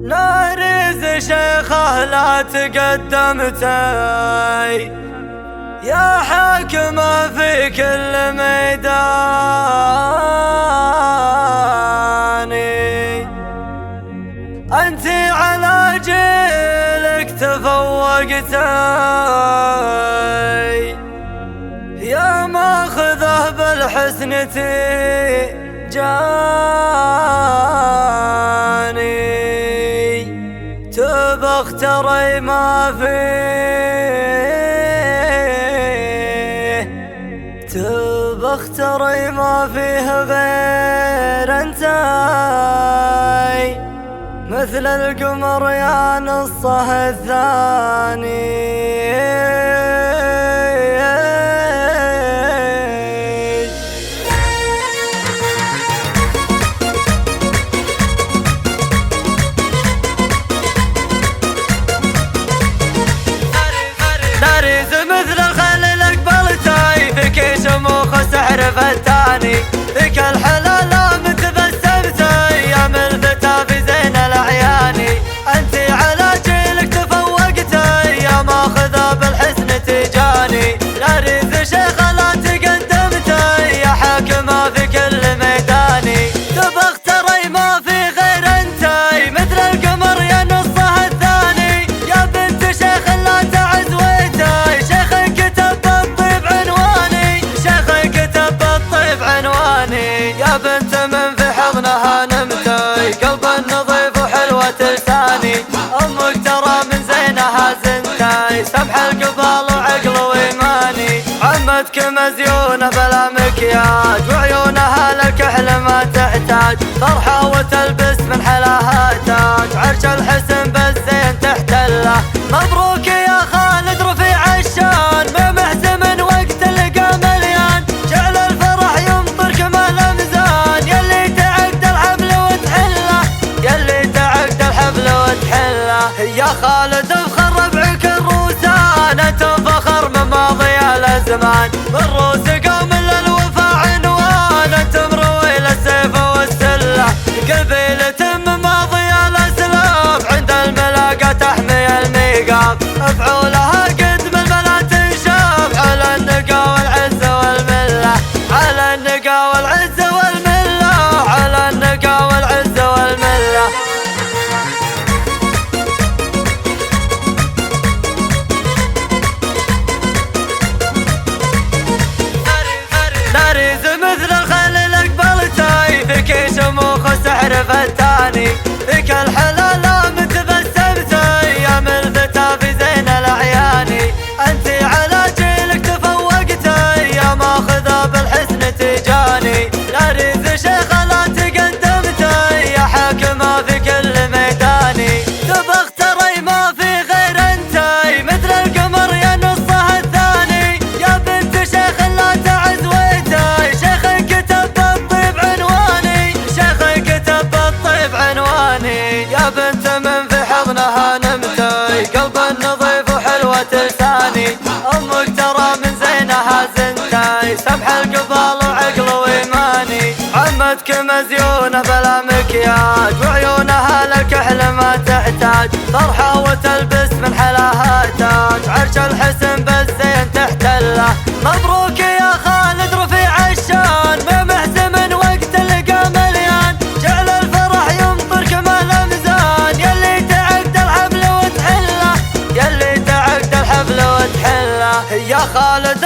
ناريز شيخه لا تقدمتي يا حاكمة في كل ميداني، أنت على جيلك تفوقتي يا ماخذه بالحسن تجاني، تبختري ما فيه، تبختري ما فيه غير انتي، مثل القمر يا نصه الثاني. ناريز مثل الخيل اقبلتي فيك شموخ سحر فتاني، فيك الحلالة متبسمتي يا ملفتة في زين الاعياني، انت على جيلك تفوقتي يا ماخذة بالحسن تجاني، ناريز شيخة لا تقدمتي يا حاكمة في كل ميداني، تبختري ما في غير انتي مثل القمر يا نصه الثاني، يا بنت شيخ لا تعز يا بنت من في حضنها نمتي، قلب نظيف وحلوة لساني، أمك ترى من زينها زنتي، سمح القبال وعقل وإيماني، عمتك مزيونة بلا مكياج وعيونها للكحل ما تحتاج، طرحة وتلبس من حلاها تاج، عرش الحسن بالزين تحتله، مبروك يا خالد رفيع الشان بمحزم وقت اللقا مليان، جعل الفرح يمطر كمال امزان، يلي تعقد الحبل وتحله، يلي تعقد الحبل وتحله، يا خالد افخر ربعك الروسان، انت فخر من ماضي الازمان، بالروس قوم للوفا عنوان، انت مروي للسيف والسله، قبيلة من ماضي الاسلاف عند الملاقى تحمي الميقاف، افعولها قد من بلا تنشاف، على النقا والعز والمله، على النقا والعز والمله، على النقا والعز والمله. ناريز مثل الخيل اقبلتي فيك شموخ سحر فتاني، فيك الحلالة متبسمتي يا ملفتة في زين الاعياني، انت على جيلك تفوقتي يا ماخذة بالحسن تجاني، ناريز شيخة لا تقدمتي يا حاكمة في كل ميداني، تبختري ما في غير انتي مثل القمر يا نصه الثاني، يا بنت شيخ لا تعز ويتي، شيخ كتب بالطيب عنواني، شيخ كتب بالطيب عنواني، يا بنت من في حضنها نمتي، قلب نظيف وحلوة لساني، امك ترى من زينها زنتي، سمح القبال وعقل وإيماني، عمتك مزيونة بلا مكياج وعيونها للكحل ما تحتاج، طرحة وتلبس من حلاها تاج، عرش الحسن بالزين تحتله، مبروك يا خالد رفيع الشان بمحزم وقت اللقا مليان، جعل الفرح يمطر كمال امزان، يلي تعقد الحبل وتحله، يلي تعقد الحبل وتحله، يا خالد